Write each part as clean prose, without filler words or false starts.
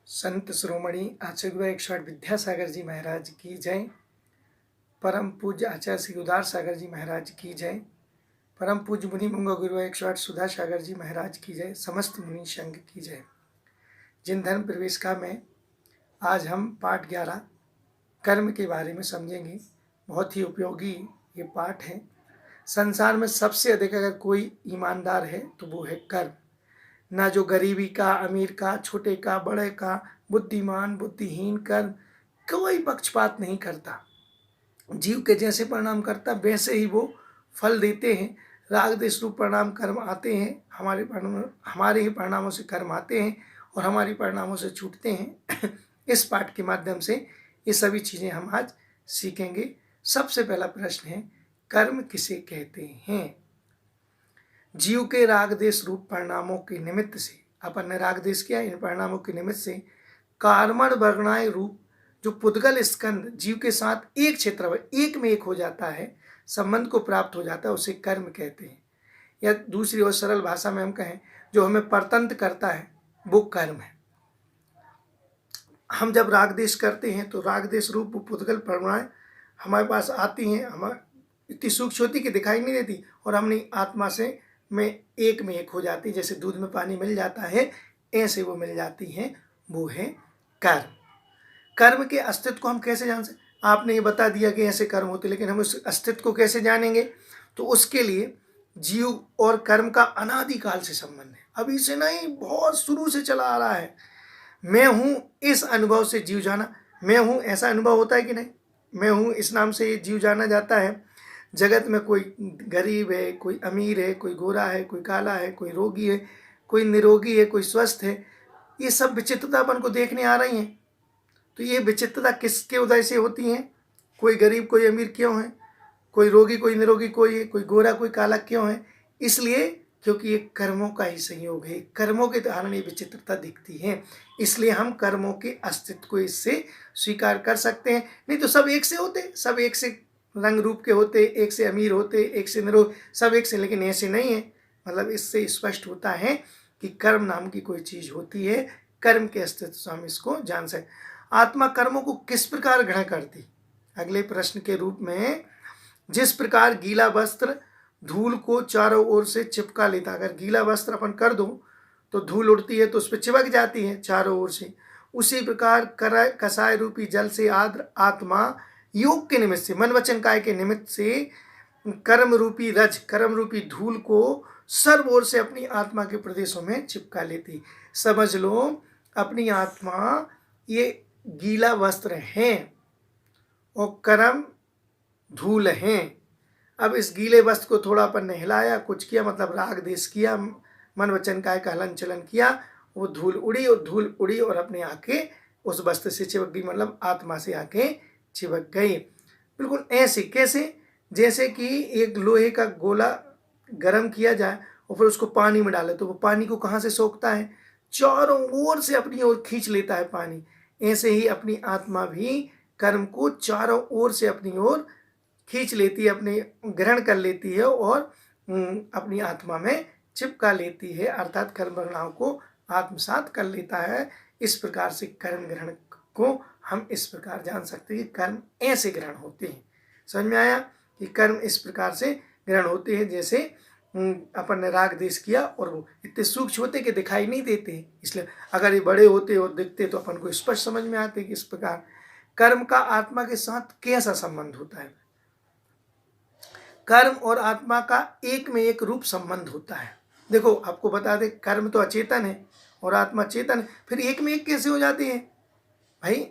संत शिरोमणि आचार्य 108 विद्यासागर जी महाराज की जय। परम पूज्य आचार्य श्री उदार सागर जी महाराज की जय। परम पूज्य मुनि मंगो गुरु 108 सुधा सागर जी महाराज की जय। समस्त मुनि संघ की जय। जिन धर्म प्रवेशिका में आज हम पाठ 11 कर्म के बारे में समझेंगे। बहुत ही उपयोगी ये पाठ है। संसार में सबसे अधिक अगर कोई ईमानदार है तो वो है कर्म। ना जो गरीबी का, अमीर का, छोटे का, बड़े का, बुद्धिमान, बुद्धिहीन, कर्म कोई पक्षपात नहीं करता। जीव के जैसे परिणाम करता वैसे ही वो फल देते हैं। राग देश रूप परिणाम कर्म आते हैं। हमारे ही परिणामों से कर्म आते हैं और हमारी परिणामों से छूटते हैं। इस पाठ के माध्यम से ये सभी चीज़ें हम आज सीखेंगे। सबसे पहला प्रश्न है, कर्म किसे कहते हैं? जीव के राग देश रूप परिणामों के निमित्त से अपन ने राग देश किया, इन परिणामों के निमित्त से कार्मण वर्णाय रूप जो पुद्गल स्कंद जीव के साथ एक क्षेत्र में एक हो जाता है, संबंध को प्राप्त हो जाता है, उसे कर्म कहते हैं। या दूसरी और सरल भाषा में हम कहें जो हमें परतंत्र करता है वो कर्म है। हम जब राग देश करते हैं तो राग देश रूप पुद्गल परिणाम हमारे पास आती हैं, हमारे इतनी सूक्ष्म होती कि दिखाई नहीं देती और हमने आत्मा से में एक हो जाती है। जैसे दूध में पानी मिल जाता है ऐसे वो मिल जाती हैं, वो है कर्म। कर्म के अस्तित्व को हम कैसे जान सकते? आपने ये बता दिया कि ऐसे कर्म होते, लेकिन हम उस अस्तित्व को कैसे जानेंगे? तो उसके लिए जीव और कर्म का अनादिकाल से संबंध है। अभी से नहीं, बहुत शुरू से चला आ रहा है। मैं हूँ इस अनुभव से जीव जाना, मैं हूँ ऐसा अनुभव होता है कि नहीं? मैं हूँ इस नाम से ये जीव जाना जाता है। जगत में कोई गरीब है, कोई अमीर है, कोई गोरा है, कोई काला है, कोई रोगी है, कोई निरोगी है, कोई स्वस्थ है। ये सब विचित्रता अपन को देखने आ रही हैं। तो ये विचित्रता किसके उदय से होती हैं? कोई गरीब कोई अमीर क्यों है? कोई रोगी कोई निरोगी कोई है, कोई गोरा कोई काला क्यों है? इसलिए क्योंकि ये कर्मों का ही संयोग है। कर्मों के कारण ये विचित्रता दिखती है। इसलिए हम कर्मों के अस्तित्व को इससे स्वीकार कर सकते हैं। नहीं तो सब एक से होते, सब एक से रंग रूप के होते, एक से अमीर होते, एक से निरोग, सब एक से। लेकिन ऐसे नहीं है। मतलब इससे स्पष्ट होता है कि कर्म नाम की कोई चीज होती है। कर्म के अस्तित्व से हम इसको जान सकते। आत्मा कर्मों को किस प्रकार ग्रहण करती? अगले प्रश्न के रूप में, जिस प्रकार गीला वस्त्र धूल को चारों ओर से चिपका लेता। अगर गीला वस्त्र अपन कर दो तो धूल उड़ती है तो उस पर चिपक जाती है चारों ओर से। उसी प्रकार कसाय रूपी जल से आद्र आत्मा योग के निमित्त से, मन वचन काय के निमित्त से कर्म रूपी रज, कर्म रूपी धूल को सर्व ओर से अपनी आत्मा के प्रदेशों में चिपका लेती। समझ लो अपनी आत्मा ये गीला वस्त्र हैं और कर्म धूल हैं। अब इस गीले वस्त्र को थोड़ा अपन ने हिलाया, कुछ किया, मतलब राग देश किया, मन वचन काय का हलन चलन किया, वो धूल उड़ी और अपने आके उस वस्त्र से चिपक गई, मतलब आत्मा से आके चिपक गई। बिल्कुल ऐसे कैसे? जैसे कि एक लोहे का गोला गर्म किया जाए और फिर उसको पानी में डाले तो वो पानी को कहाँ से सोखता है? चारों ओर से अपनी ओर खींच लेता है पानी। ऐसे ही अपनी आत्मा भी कर्म को चारों ओर से अपनी ओर खींच लेती है, अपने ग्रहण कर लेती है और अपनी आत्मा में चिपका लेती है, अर्थात कर्म परिणाम को आत्मसात कर लेता है। इस प्रकार से कर्म ग्रहण को हम इस प्रकार जान सकते हैं कि कर्म ऐसे ग्रहण होते हैं। समझ में आया कि कर्म इस प्रकार से ग्रहण होते हैं। जैसे अपन ने राग देश किया और वो इतने सूक्ष्म होते कि दिखाई नहीं देते, इसलिए अगर ये बड़े होते और दिखते तो अपन को स्पष्ट समझ में आते कि इस प्रकार कर्म का आत्मा के साथ कैसा संबंध होता है। कर्म और आत्मा का एक रूप संबंध होता है। देखो आपको बता दें, कर्म तो अचेतन है और आत्मा चेतन है, फिर एक कैसे हो जाती है भाई?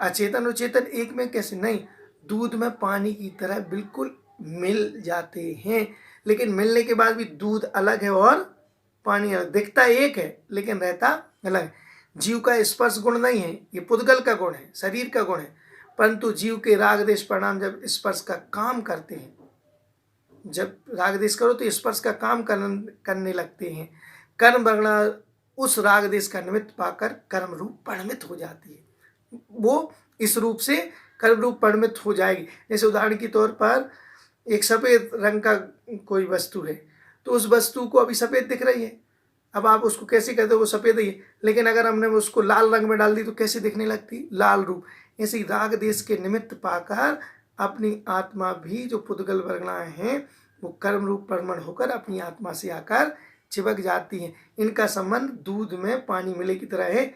अचेतन और चेतन एक में कैसे? नहीं, दूध में पानी की तरह बिल्कुल मिल जाते हैं, लेकिन मिलने के बाद भी दूध अलग है और पानी अलग। दिखता एक है लेकिन रहता अलग। जीव का स्पर्श गुण नहीं है, ये पुद्गल का गुण है, शरीर का गुण है। परंतु जीव के राग देश परिणाम जब स्पर्श का काम करते हैं, जब राग देश करो तो स्पर्श का काम करने लगते हैं, कर्म वर्णा उस राग देश का निमित्त पाकर कर्म रूप परिणमित हो जाती है। वो इस रूप से कर्म रूप परिणमित हो जाएगी। जैसे उदाहरण के तौर पर एक सफ़ेद रंग का कोई वस्तु है तो उस वस्तु को अभी सफ़ेद दिख रही है, अब आप उसको कैसे कहते हो, वो सफ़ेद ही है, लेकिन अगर हमने उसको लाल रंग में डाल दी तो कैसे दिखने लगती, लाल रूप। ऐसे ही राग देश के निमित्त पाकर अपनी आत्मा भी जो पुद्गल वर्गणाएं हैं वो कर्म रूप परमण होकर अपनी आत्मा से आकर चिपक जाती हैं। इनका संबंध दूध में पानी मिले की तरह है।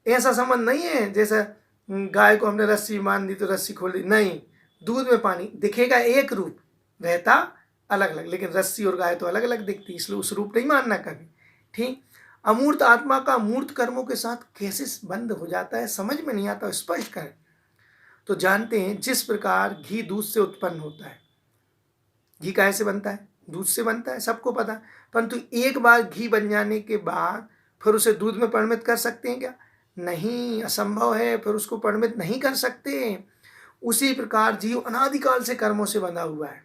ऐसा संबंध नहीं है जैसा गाय को हमने रस्सी मान दी तो रस्सी खोल दी, नहीं, दूध में पानी दिखेगा एक रूप, रहता अलग अलग, लेकिन रस्सी और गाय तो अलग अलग दिखती, इसलिए उस रूप नहीं मानना कभी। ठीक, अमूर्त आत्मा का मूर्त कर्मों के साथ कैसे बंध हो जाता है, समझ में नहीं आता, स्पष्ट करें। तो जानते हैं जिस प्रकार घी दूध से उत्पन्न होता है, घी काहे से बनता है, दूध से बनता है, सबको पता है, परंतु एक बार घी बन जाने के बाद फिर उसे दूध में परिणमित कर सकते हैं क्या, नहीं, असंभव है, फिर उसको परिणमित नहीं कर सकते। उसी प्रकार जीव अनादिकाल से कर्मों से बंधा हुआ है,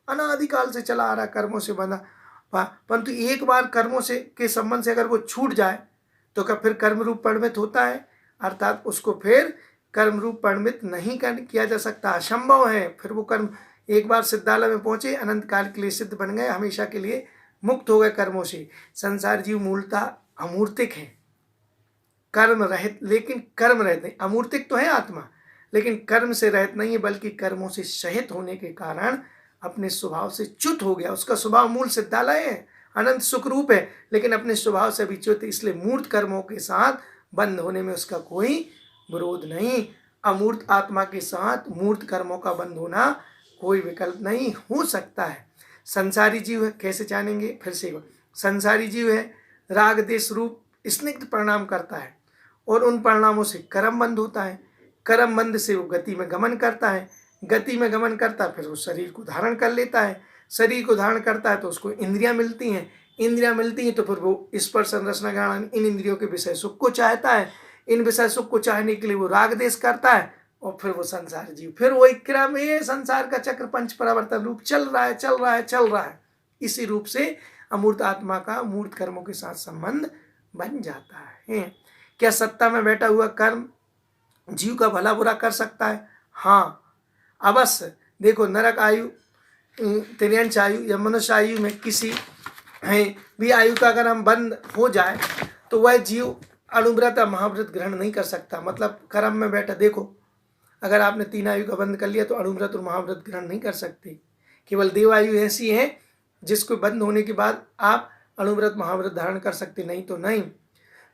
अनादिकाल से चला आ रहा, कर्मों से बंधा, परंतु एक बार कर्मों से के संबंध से अगर वो छूट जाए तो क्या फिर कर्म रूप परिणमित होता है, अर्थात उसको फिर कर्म रूप परिणमित नहीं किया जा सकता, असंभव है। फिर वो कर्म एक बार सिद्धालय में पहुंचे, अनंत काल के लिए सिद्ध बन गए, हमेशा के लिए मुक्त हो गए कर्मों से। संसार जीव मूलतः अमूर्तिक है, कर्म रहित, लेकिन कर्म रहित नहीं, अमूर्तिक तो है आत्मा, लेकिन कर्म से रहित नहीं है, बल्कि कर्मों से सहित होने के कारण अपने स्वभाव से च्युत हो गया। उसका स्वभाव मूल सिद्धालय है, अनंत सुख रूप है, लेकिन अपने स्वभाव से भी च्युत, इसलिए मूर्त कर्मों के साथ बंद होने में उसका कोई विरोध नहीं। अमूर्त आत्मा के साथ मूर्त कर्मों का बंद होना कोई विकल्प नहीं हो सकता है। संसारी जीव है, कैसे जानेंगे, फिर से संसारी जीव है, राग देश रूप स्निग्ध परिणाम करता है और उन परिणामों से कर्म बंध होता है, कर्म बंध से वो गति में गमन करता है, गति में गमन करता है, फिर वो शरीर को धारण कर लेता है, शरीर को धारण करता है तो उसको इंद्रियां मिलती हैं, इंद्रियां मिलती हैं तो फिर वो स्पर्श रसना ज्ञान इन इंद्रियों के विषय सुख को चाहता है, इन विषय सुख को चाहने के लिए वो राग देश करता है और फिर वो संसार जीव, फिर वो एक क्रम है, संसार का चक्र पंच परावर्तन रूप चल रहा है, चल रहा है, चल रहा है। इसी रूप से अमूर्त आत्मा का मूर्त कर्मों के साथ संबंध बन जाता है। क्या सत्ता में बैठा हुआ कर्म जीव का भला बुरा कर सकता है? हाँ, अवश्य। देखो, नरक आयु, तिर्यंच आयु या मनुष्य आयु में किसी भी आयु का अगर हम बंद हो जाए तो वह जीव अणुव्रत या महाव्रत ग्रहण नहीं कर सकता। मतलब कर्म में बैठा, देखो अगर आपने 3 आयु का बंद कर लिया तो अणुव्रत और महाव्रत ग्रहण नहीं कर सकते। केवल देवायु ऐसी है जिसको बंद होने के बाद आप अणुव्रत महाव्रत धारण कर सकते, नहीं तो नहीं।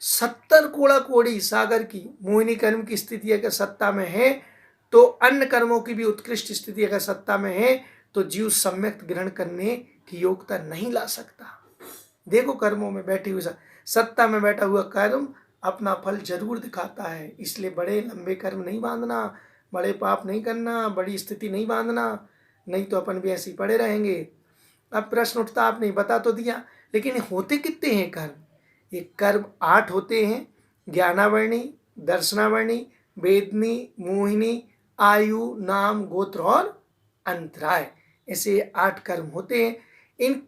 70 कोड़ा कोड़ी सागर की मोहिनी कर्म की स्थिति अगर सत्ता में है तो अन्य कर्मों की भी उत्कृष्ट स्थिति अगर सत्ता में है तो जीव सम्यक ग्रहण करने की योग्यता नहीं ला सकता। देखो, कर्मों में बैठी हुई सत्ता में बैठा हुआ कर्म अपना फल जरूर दिखाता है, इसलिए बड़े लंबे कर्म नहीं बांधना, बड़े पाप नहीं करना, बड़ी स्थिति नहीं बांधना, नहीं तो अपन भी ऐसे ही पड़े रहेंगे। अब प्रश्न उठता, आपने बता तो दिया, लेकिन होते कितने हैं कर्म? ये कर्म 8 होते हैं, ज्ञानावर्णी, दर्शनावर्णी, वेदनी, मोहिनी, आयु, नाम, गोत्र और अंतराय, ऐसे 8 कर्म होते हैं। इन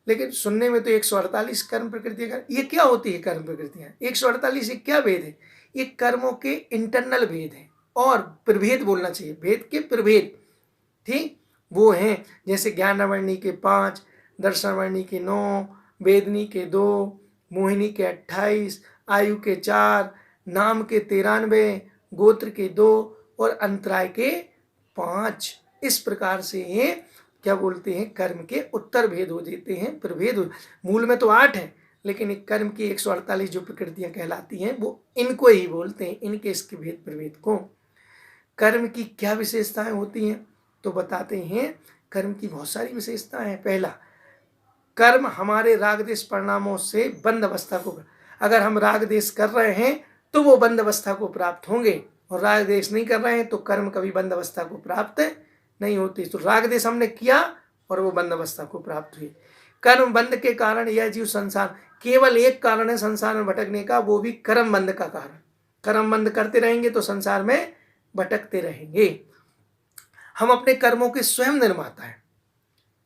लेकिन सुनने में तो 148 कर्म प्रकृतियां, ये क्या होती है कर्म प्रकृतियां? 148 ये क्या भेद है? ये कर्मों के इंटरनल भेद है और प्रभेद बोलना चाहिए, भेद के प्रभेद, ठीक, वो हैं जैसे ज्ञानावर्णी के 5, दर्शनावर्णी के 9, वेदनी के 2, मोहिनी के 28, आयु के 4, नाम के 93, गोत्र के 2 और अंतराय के 5। इस प्रकार से ये क्या बोलते हैं, कर्म के उत्तर भेद हो जाते हैं, प्रभेद। मूल में तो 8 है, लेकिन एक कर्म की 148 जो प्रकृतियां कहलाती हैं वो इनको ही बोलते हैं, इनके इसके भेद प्रभेद को। कर्म की क्या विशेषताएं होती हैं तो बताते हैं, कर्म की बहुत सारी विशेषताएं हैं। पहला, कर्म हमारे राग देश परिणामों से बंद अवस्था को, अगर हम राग देश कर रहे हैं तो वो बंद अवस्था को प्राप्त होंगे, और राग देश नहीं कर रहे हैं तो कर्म कभी बंद अवस्था को प्राप्त नहीं होती। तो राग देश हमने किया और वो बंद अवस्था को प्राप्त हुई। कर्म बंद के कारण यह जीव संसार, केवल एक कारण है संसार में भटकने का, वो भी कर्म बंद का कारण। कर्म बंद करते रहेंगे तो संसार में भटकते रहेंगे। हम अपने कर्मों के स्वयं निर्माता है,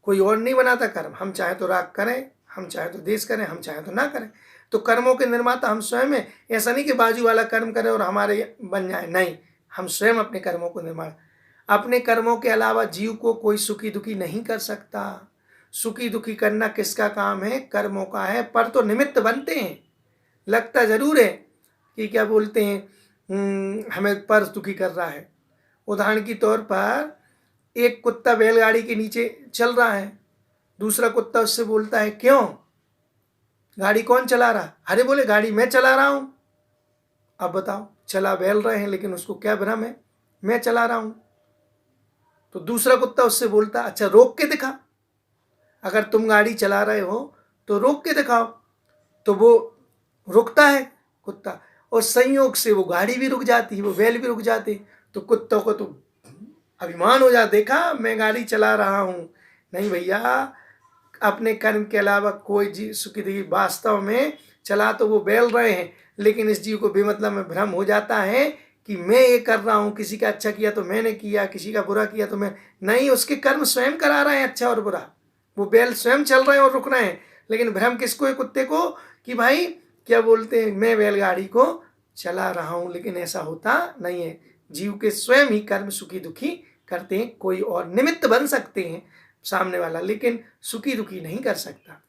कोई और नहीं बनाता कर्म। हम चाहे तो राग करें, हम चाहे तो देश करें, हम चाहे तो ना करें, तो कर्मों के निर्माता हम स्वयं हैं। ऐसा नहीं कि बाजू वाला कर्म करे और हमारे बन जाए, नहीं, हम स्वयं अपने कर्मों को निर्माण। अपने कर्मों के अलावा जीव को कोई सुखी दुखी नहीं कर सकता। सुखी दुखी करना किसका काम है? कर्मों का है। पर तो निमित्त बनते हैं, लगता जरूर है कि क्या बोलते हैं हमें पर दुखी कर रहा है। उदाहरण के तौर पर एक कुत्ता बैलगाड़ी के नीचे चल रहा है, दूसरा कुत्ता उससे बोलता है क्यों, गाड़ी कौन चला रहा? अरे बोले गाड़ी मैं चला रहा हूं। अब बताओ, चला बैल रहे हैं लेकिन उसको क्या भ्रम है, मैं चला रहा हूं। तो दूसरा कुत्ता उससे बोलता अच्छा रोक के दिखा, अगर तुम गाड़ी चला रहे हो तो रोक के दिखाओ। तो वो रुकता है कुत्ता, और संयोग से वो गाड़ी भी रुक जाती है, वो बैल भी रुक जाते। तो कुत्तों को तो अभिमान हो जाता, देखा मैं गाड़ी चला रहा हूँ। नहीं भैया, अपने कर्म के अलावा कोई जीव सुखी दुखी वास्तव में चला तो वो बैल रहे हैं, लेकिन इस जीव को बेमतलब में भ्रम हो जाता है कि मैं ये कर रहा हूँ, किसी का अच्छा किया तो मैंने किया, किसी का बुरा किया तो मैं नहीं। उसके कर्म स्वयं करा रहे हैं अच्छा और बुरा, वो बैल स्वयं चल रहे हैं और रुक रहे हैं। लेकिन भ्रम किसको है? कुत्ते को, कि भाई क्या बोलते हैं मैं बैलगाड़ी को चला रहा हूँ। लेकिन ऐसा होता नहीं है, जीव के स्वयं ही कर्म सुखी दुखी करते हैं। कोई और निमित्त बन सकते हैं सामने वाला, लेकिन सुखी दुखी नहीं कर सकता।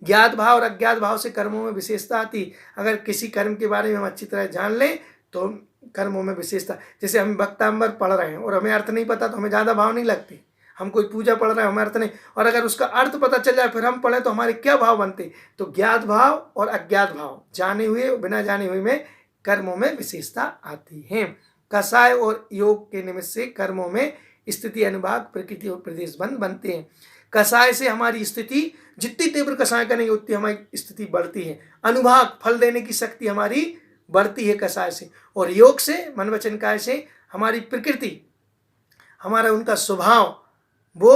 ज्ञात भाव और अज्ञात भाव से कर्मों में विशेषता आती। अगर किसी कर्म के बारे में हम अच्छी तरह जान लें तो कर्मों में विशेषता, जैसे हम भक्तांबर पढ़ रहे हैं और हमें अर्थ नहीं पता तो हमें ज़्यादा भाव नहीं लगते। हम कोई पूजा पढ़ रहे हैं, हमें अर्थ नहीं, और अगर उसका अर्थ पता चल जाए फिर हम पढ़ें तो हमारे क्या भाव बनते? तो ज्ञात भाव और अज्ञात भाव, जाने हुए बिना जाने हुए में कर्मों में विशेषता आती है। कषाय और योग के निमित्त से कर्मों में स्थिति, अनुभाग, प्रकृति और प्रदेश बंध बनते हैं। कषाय से हमारी स्थिति, जितनी तीव्र कषाय करेंगे उतनी हमारी स्थिति बढ़ती है। अनुभाग, फल देने की शक्ति हमारी बढ़ती है कषाय से। और योग से, मन वचन काय से हमारी प्रकृति, हमारा उनका स्वभाव वो,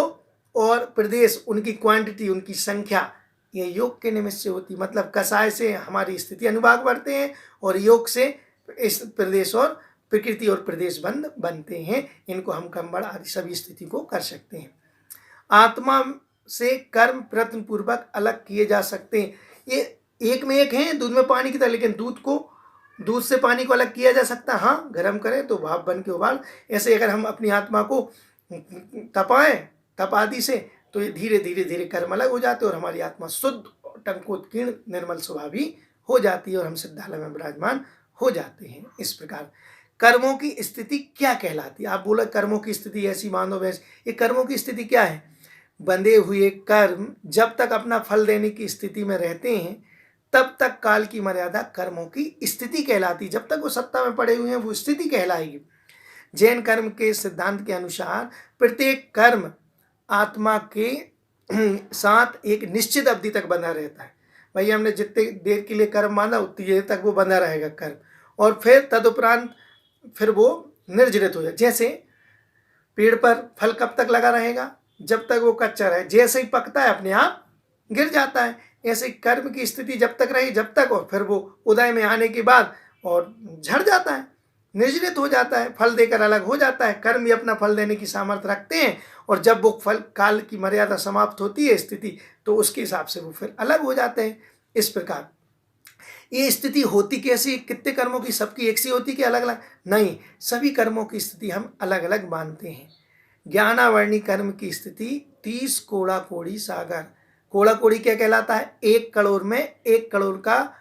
और प्रदेश उनकी क्वांटिटी, उनकी संख्या, ये योग के निमित्त से होती। मतलब कषाय से हमारी स्थिति अनुभाग बढ़ते हैं और योग से इस प्रदेश और प्रकृति और प्रदेश बंध बनते हैं। इनको हम कम्बड़ आदि सभी स्थिति को कर सकते हैं। आत्मा से कर्म प्रयत्न पूर्वक अलग किए जा सकते हैं। ये एक में एक हैं, दूध में पानी की तरह, लेकिन दूध से पानी को अलग किया जा सकता है। हाँ, गर्म करें तो भाप बन के उबाल। ऐसे अगर हम अपनी आत्मा को तपाएं तप आदि से तो ये धीरे धीरे धीरे कर्म अलग हो जाते हैं और हमारी आत्मा शुद्ध, टंकोत्कीर्ण, निर्मल स्वभावी हो जाती है और हम सिद्धालय में विराजमान हो जाते हैं। इस प्रकार कर्मों की स्थिति क्या कहलाती है? आप बोला कर्मों की स्थिति ऐसी मानो वैसी, ये कर्मों की स्थिति क्या है? बंधे हुए कर्म जब तक अपना फल देने की स्थिति में रहते हैं तब तक काल की मर्यादा कर्मों की स्थिति कहलाती। जब तक वो सत्ता में पड़े हुए हैं वो स्थिति कहलाएगी। जैन कर्म के सिद्धांत के अनुसार प्रत्येक कर्म आत्मा के साथ एक निश्चित अवधि तक बंधा रहता है। भाई हमने जितने देर के लिए कर्म बांधा उतनी देर तक वो बंधा रहेगा कर्म, और फिर तदुपरांत फिर वो निर्जरित हो जाए। जैसे पेड़ पर फल कब तक लगा रहेगा? जब तक वो कच्चा रहे, जैसे ही पकता है अपने आप गिर जाता है। ऐसे कर्म की स्थिति जब तक रही जब तक, और फिर वो उदय में आने के बाद और झड़ जाता है, निर्जरित हो जाता है, फल देकर अलग हो जाता है। कर्म भी अपना फल देने की सामर्थ्य रखते हैं और जब वो फल काल की मर्यादा समाप्त होती है स्थिति, तो उसके हिसाब से वो फिर अलग हो जाते हैं। इस प्रकार ये स्थिति होती कैसी? कितने कर्मों की सबकी एक सी होती कि अलग अलग? नहीं, सभी कर्मों की स्थिति हम अलग अलग मानते हैं। ज्ञानावर्णी कर्म की स्थिति 30 कोड़ा कोड़ी सागर। कोड़ा कोड़ी क्या कहलाता है? 1 करोड़ में 1 करोड़ का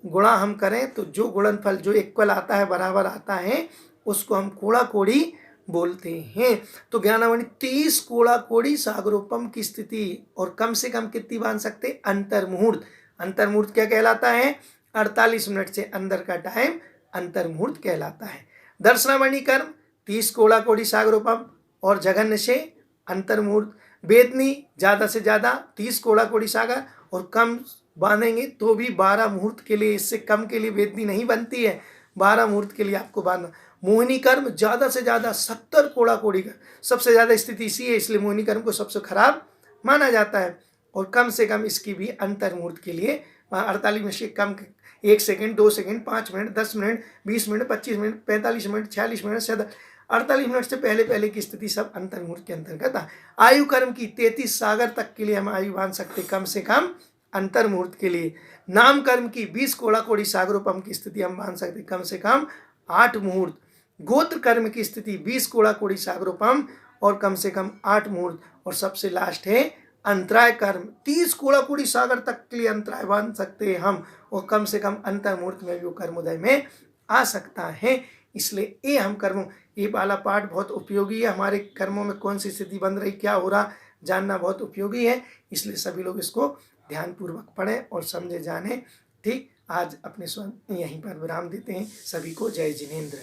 गुणा हम करें तो जो गुणनफल जो इक्वल आता है, बराबर आता है, उसको हम कोड़ा कोड़ी बोलते हैं। तो ज्ञानावर्णी 30 कोड़ा कोड़ी सागरोपम की स्थिति। और कम से कम कितनी बांध सकते? अंतर्मुहूर्त। अंतर्मुहूर्त क्या कहलाता है? 48 मिनट से अंदर का टाइम अंतर्मुहूर्त कहलाता है। दर्शनावर्णी कर्म 30 कोड़ा कोड़ी सागरोपम और जघन्य से अंतर्मुहूर्त। वेदनी ज़्यादा से ज़्यादा 30 कोड़ा कोड़ी सागर, और कम बांधेंगे तो भी 12 मुहूर्त के लिए, इससे कम के लिए वेदनी नहीं बनती है, 12 मुहूर्त के लिए आपको बांधना। मोहिनी कर्म ज़्यादा से ज़्यादा 70 कोड़ा कोड़ी का, सबसे ज़्यादा स्थिति इसी है, इसलिए मोहिनी कर्म को सबसे खराब माना जाता है। और कम से कम इसकी भी अंतर मुहूर्त के लिए 48 में से कम 1 second, 2 second, 5 minute, 10 minute, 20 minute, 25 minute, 45 minute, 46 minute, 48 minute से पहले पहले की स्थिति सब अंतर्मुहूर्त के अंतर्गत है। आयु कर्म की 33 सागर तक के लिए हम आयु बांध सकते कम से कम अंतर्मुहूर्त के लिए। नाम कर्म की 20 कोड़ा कोड़ी सागरोपम की स्थिति हम बांध सकते कम से कम 8 मुहूर्त। गोत्र कर्म की स्थिति 20 कोड़ा कोड़ी सागरोपम और कम से कम 8 मुहूर्त। और सबसे लास्ट है अंतराय कर्म 30 कूड़ा कूड़ी सागर तक के लिए अंतराय बांध सकते हैं हम, और कम से कम अंतर मुहूर्त में भी वो कर्मोदय में आ सकता है। इसलिए ये हम कर्मों, ये वाला पाठ बहुत उपयोगी है। हमारे कर्मों में कौन सी स्थिति बन रही, क्या हो रहा, जानना बहुत उपयोगी है। इसलिए सभी लोग इसको ध्यानपूर्वक पढ़ें और समझे जाने। ठीक, आज अपने यहीं पर विराम देते हैं। सभी को जय जिनेन्द्र।